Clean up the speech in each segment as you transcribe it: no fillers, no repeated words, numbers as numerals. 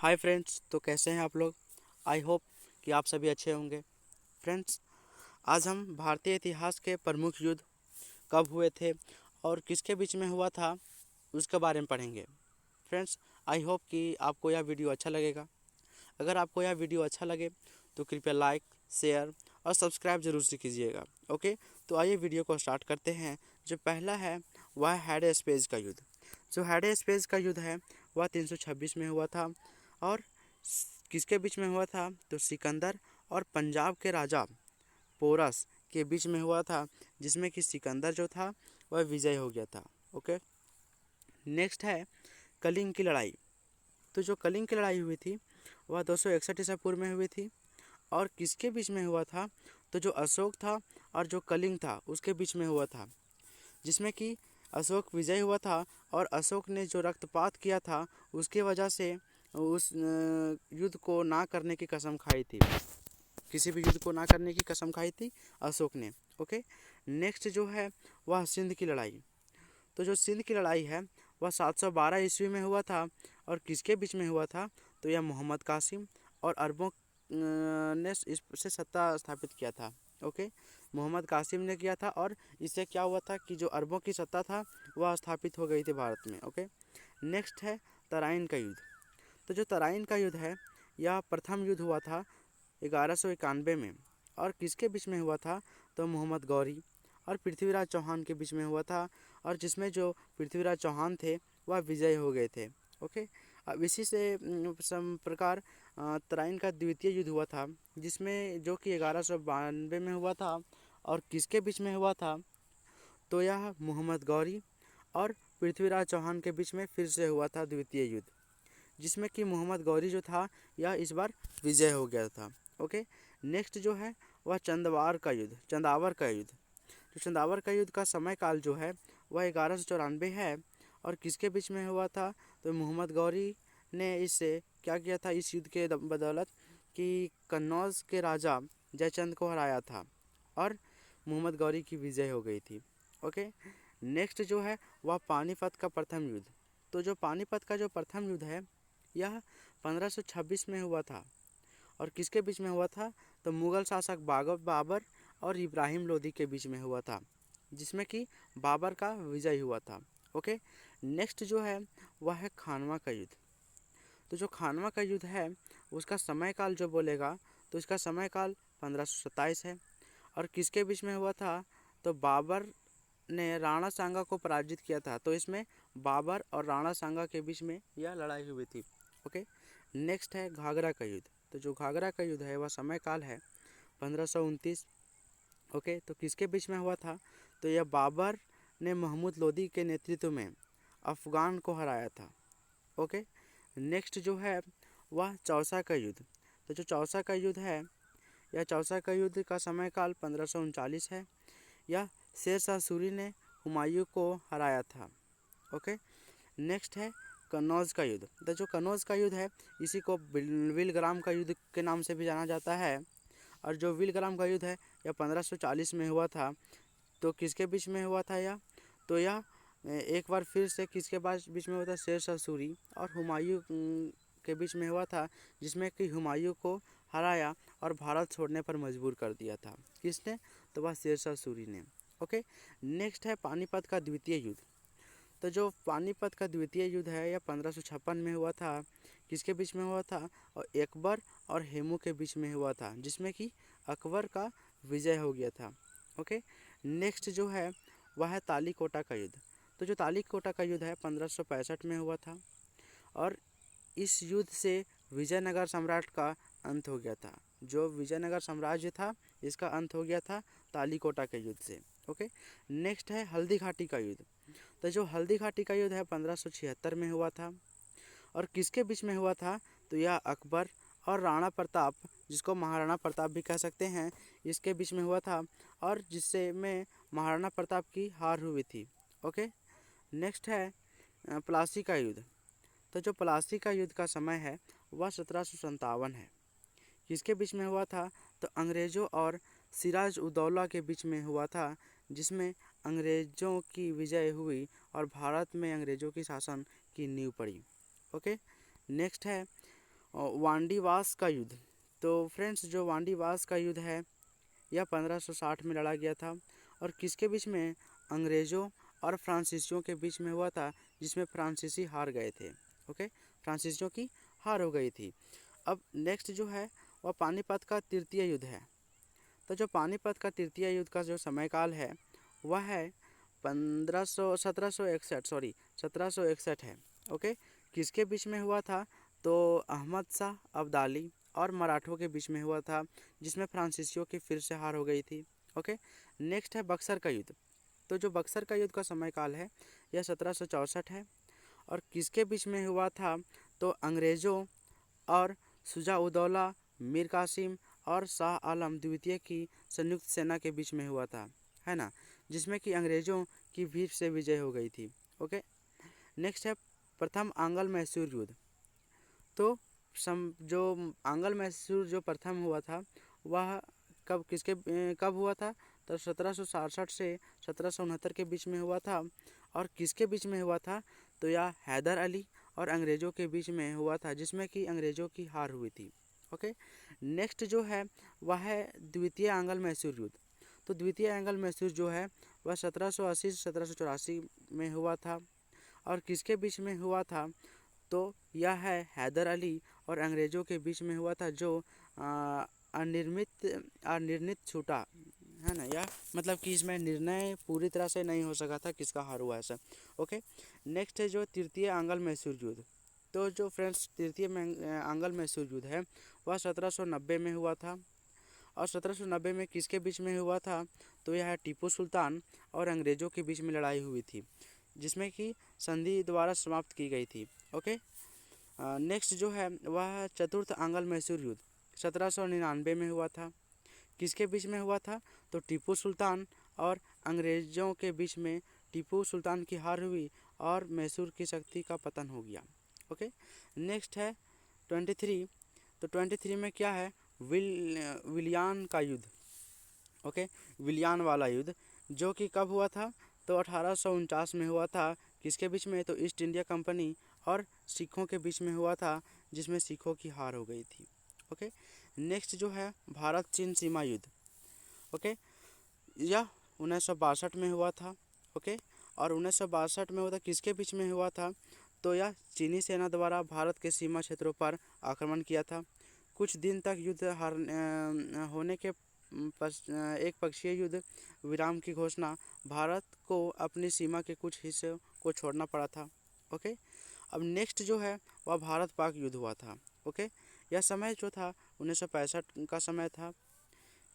Hi friends, तो कैसे हैं आप लोग। आई होप कि आप सभी अच्छे होंगे। फ्रेंड्स, आज हम भारतीय इतिहास के प्रमुख युद्ध कब हुए थे और किसके बीच में हुआ था उसके बारे में पढ़ेंगे। फ्रेंड्स, आई होप कि आपको यह वीडियो अच्छा लगेगा। अगर आपको यह वीडियो अच्छा लगे तो कृपया लाइक, शेयर और सब्सक्राइब जरूर से कीजिएगा। ओके, तो आइए वीडियो को स्टार्ट करते हैं। जो पहला है वह हैडे-स्पेस का युद्ध। जो हैडे-स्पेस का युद्ध है वह 326 में हुआ था और किसके बीच में हुआ था तो सिकंदर और पंजाब के राजा पोरस के बीच में हुआ था, जिसमें कि सिकंदर जो था वह विजय हो गया था। ओके, नेक्स्ट है कलिंग की लड़ाई। तो जो कलिंग की लड़ाई हुई थी वह 261 ईसा पूर्व में हुई थी और किसके बीच में हुआ था तो जो अशोक था और जो कलिंग था उसके बीच में हुआ था, जिसमें कि अशोक विजय हुआ था और अशोक ने जो रक्तपात किया था उसके वजह से उस युद्ध को ना करने की कसम खाई थी। किसी भी युद्ध को ना करने की कसम खाई थी अशोक ने। ओके, नेक्स्ट जो है वह सिंध की लड़ाई। तो जो सिंध की लड़ाई है वह 712 ईस्वी में हुआ था और किसके बीच में हुआ था तो यह मोहम्मद कासिम और अरबों ने इससे सत्ता स्थापित किया था। ओके, मोहम्मद कासिम ने किया था और इससे क्या हुआ था कि जो अरबों की सत्ता था वह स्थापित हो गई थी भारत में। ओके, नेक्स्ट है तराइन का युद्ध। तो जो तराइन का युद्ध है यह प्रथम युद्ध हुआ था 1191 में और किसके बीच में हुआ था तो मोहम्मद गौरी और पृथ्वीराज चौहान के बीच में हुआ था और जिसमें जो पृथ्वीराज चौहान थे वह विजय हो गए थे। ओके, अब इसी से सम प्रकार तराइन का द्वितीय युद्ध हुआ था, जिसमें जो कि 1192 में हुआ था और किसके बीच में हुआ था तो यह मोहम्मद गौरी और पृथ्वीराज चौहान के बीच में फिर से हुआ था द्वितीय युद्ध, जिसमें कि मोहम्मद गौरी जो था यह इस बार विजय हो गया था। ओके, नेक्स्ट जो है वह चंदावर का युद्ध। तो चंदावर का युद्ध का समय काल जो है वह 1194 है और किसके बीच में हुआ था तो मोहम्मद गौरी ने इससे क्या किया था इस युद्ध के बदौलत कि कन्नौज के राजा जयचंद को हराया था और मोहम्मद गौरी की विजय हो गई थी। ओके, नेक्स्ट जो है वह पानीपत का प्रथम युद्ध। तो जो पानीपत का जो प्रथम युद्ध है यह 1526 में हुआ था और किसके बीच में हुआ था तो मुगल शासक बाबर और इब्राहिम लोदी के बीच में हुआ था, जिसमें कि बाबर का विजय हुआ था। ओके, नेक्स्ट जो है वह है खानवा का युद्ध। तो जो खानवा का युद्ध है उसका समय काल जो बोलेगा तो इसका समय काल 1527 है और किसके बीच में हुआ था तो बाबर ने राणा सांगा को पराजित किया था। तो इसमें बाबर और राणा सांगा के बीच में यह लड़ाई हुई थी। ओके, नेक्स्ट है घाघरा का युद्ध। तो जो घाघरा का युद्ध है वह समय काल है 1529। ओके, तो किसके बीच में हुआ था तो यह बाबर ने महमूद लोदी के नेतृत्व में अफगान को हराया था। ओके, नेक्स्ट जो है वह चौसा का युद्ध। तो जो चौसा का युद्ध है यह चौसा का युद्ध का समय काल 1539 है। यह शेर शाह सूरी ने हुमायूं को हराया था। ओके, नेक्स्ट है कन्नौज का युद्ध। तो जो कन्नौज का युद्ध है इसी को विलग्राम का युद्ध के नाम से भी जाना जाता है और जो विलग्राम का युद्ध है यह 1540 में हुआ था। तो किसके बीच में हुआ था यह तो यह एक बार फिर से किसके बीच में हुआ था शेर शाह सूरी और हुमायूं के बीच में हुआ था, जिसमें कि हुमायूं को हराया और भारत छोड़ने पर मजबूर कर दिया था। किसने तो वह शेर शाह सूरी ने। ओके, नेक्स्ट है पानीपत का द्वितीय युद्ध। तो जो पानीपत का द्वितीय युद्ध है यह 1556 में हुआ था। किसके बीच में हुआ था और अकबर और हेमू के बीच में हुआ था, जिसमें कि अकबर का विजय हो गया था। ओके, नेक्स्ट जो है वह है तालीकोटा का युद्ध। तो जो तालीकोटा का युद्ध है 1565 में हुआ था और इस युद्ध से विजयनगर सम्राट का अंत हो गया था। जो विजयनगर साम्राज्य था इसका अंत हो गया था तालीकोटा के युद्ध से। ओके, नेक्स्ट है हल्दी घाटी का युद्ध। तो जो हल्दी घाटी का युद्ध है 1576 में हुआ था और किसके बीच में हुआ था तो यह अकबर और राणा प्रताप, जिसको महाराणा प्रताप भी कह सकते हैं, इसके बीच में हुआ था और जिससे में महाराणा प्रताप की हार हुई थी। ओके, नेक्स्ट है प्लासी का युद्ध। तो जो प्लासी का युद्ध का समय है वह 1757 है। किसके बीच में हुआ था तो अंग्रेज़ों और सिराज उदौला के बीच में हुआ था, जिसमें अंग्रेज़ों की विजय हुई और भारत में अंग्रेज़ों की शासन की नींव पड़ी। ओके, नेक्स्ट है वांडीवास का युद्ध। तो फ्रेंड्स जो वांडीवास का युद्ध है यह 1560 में लड़ा गया था और किसके बीच में, अंग्रेज़ों और फ्रांसीसियों के बीच में हुआ था, जिसमें फ्रांसीसी हार गए थे। ओके, फ्रांसीसियों की हार हो गई थी। अब नेक्स्ट जो है वह पानीपत का तृतीय युद्ध है। तो जो पानीपत का तृतीय युद्ध का जो समय काल है वह है 1761 है। ओके, किसके बीच में हुआ था, तो अहमद शाह अब्दाली और मराठों के बीच में हुआ था, जिसमें फ्रांसीसियों की फिर से हार हो गई थी। ओके, नेक्स्ट है बक्सर का युद्ध। तो जो बक्सर का युद्ध का समय काल है यह 1764 है और किसके बीच में हुआ था, तो अंग्रेज़ों और शुजा-उद-दौला, मीर कासिम और शाह आलम द्वितीय की संयुक्त सेना के बीच में हुआ था, है ना, जिसमें कि अंग्रेज़ों की फिर से विजय हो गई थी। ओके, नेक्स्ट है प्रथम आंग्ल मैसूर युद्ध। तो जो आंग्ल मैसूर जो प्रथम हुआ था वह कब हुआ था, तो 1767 से 1769 के बीच में हुआ था और किसके बीच में हुआ था, तो यह हैदर अली और अंग्रेज़ों के बीच में हुआ था, जिसमें कि अंग्रेज़ों की हार हुई थी। ओके, नेक्स्ट जो है वह है द्वितीय आंग्ल मैसूर युद्ध। तो द्वितीय आंग्ल मैसूर जो है वह 1780 से 1784 में हुआ था और किसके बीच में हुआ था, तो यह है हैदर अली और अंग्रेज़ों के बीच में हुआ था, जो अनिर्णित छूटा, है ना, यह मतलब कि इसमें निर्णय पूरी तरह से नहीं हो सका था किसका हार हुआ ऐसा। ओके, नेक्स्ट है जो तृतीय आंग्ल मैसूर युद्ध। तो जो फ्रेंड्स तृतीय आंग्ल मैसूर युद्ध है वह 1790 में हुआ था और 1790 में किसके बीच में हुआ था, तो यह टीपू सुल्तान और अंग्रेज़ों के बीच में लड़ाई हुई थी, जिसमें कि संधि द्वारा समाप्त की गई थी। ओके, नेक्स्ट जो है वह चतुर्थ आंग्ल मैसूर युद्ध 1799 में हुआ था। किसके बीच में हुआ था, तो टीपू सुल्तान और अंग्रेज़ों के बीच में टीपू सुल्तान की हार हुई और मैसूर की शक्ति का पतन हो गया। ओके, नेक्स्ट है 23। तो 23 में क्या है, विलियन का युद्ध। ओके, विलियन वाला युद्ध जो कि कब हुआ था, तो 1849 में हुआ था। किसके बीच में, तो ईस्ट इंडिया कंपनी और सिखों के बीच में हुआ था, जिसमें सिखों की हार हो गई थी। ओके, नेक्स्ट जो है भारत चीन सीमा युद्ध। ओके, यह 1962 में हुआ था। ओके, और 1962 में हुआ था, किसके बीच में हुआ था, तो यह चीनी सेना द्वारा भारत के सीमा क्षेत्रों पर आक्रमण किया था। कुछ दिन तक युद्ध होने के एक पक्षीय युद्ध विराम की घोषणा भारत को अपनी सीमा के कुछ हिस्सों को छोड़ना पड़ा था। ओके, अब नेक्स्ट जो है वह भारत पाक युद्ध हुआ था। ओके, यह समय जो था 1965 का समय था।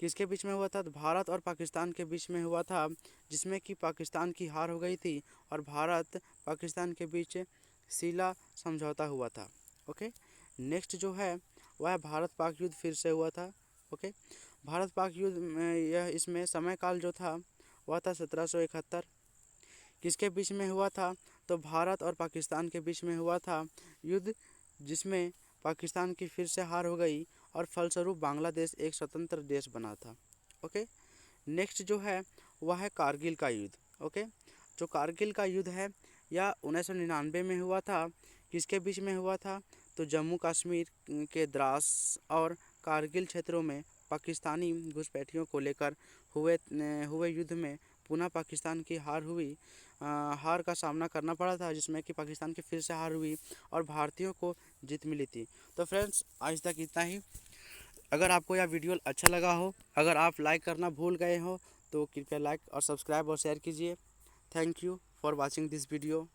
किसके बीच में हुआ था, तो भारत और पाकिस्तान के बीच में हुआ था, जिसमें कि पाकिस्तान की हार हो गई थी और भारत पाकिस्तान के बीच सीला समझौता हुआ था। ओके, नेक्स्ट जो है वह भारत पाक युद्ध फिर से हुआ था। ओके, भारत पाक युद्ध में यह इसमें समय काल जो था वह था 1771। किसके बीच में हुआ था, तो भारत और पाकिस्तान के बीच में हुआ था युद्ध, जिसमें पाकिस्तान की फिर से हार हो गई और फलस्वरूप बांग्लादेश एक स्वतंत्र देश बना था। ओके, नेक्स्ट जो है वह है कारगिल का युद्ध। ओके, जो कारगिल का युद्ध है यह 1999 में हुआ था। किसके बीच में हुआ था, तो जम्मू कश्मीर के द्रास और कारगिल क्षेत्रों में पाकिस्तानी घुसपैठियों को लेकर हुए युद्ध में पुनः पाकिस्तान की हार हुई। हार का सामना करना पड़ा था, जिसमें कि पाकिस्तान की फिर से हार हुई और भारतीयों को जीत मिली थी। तो फ्रेंड्स आज तक इतना ही। अगर आपको यह वीडियो अच्छा लगा हो, अगर आप लाइक करना भूल गए हो, तो कृपया लाइक और सब्सक्राइब और शेयर कीजिए। Thank you for watching this video.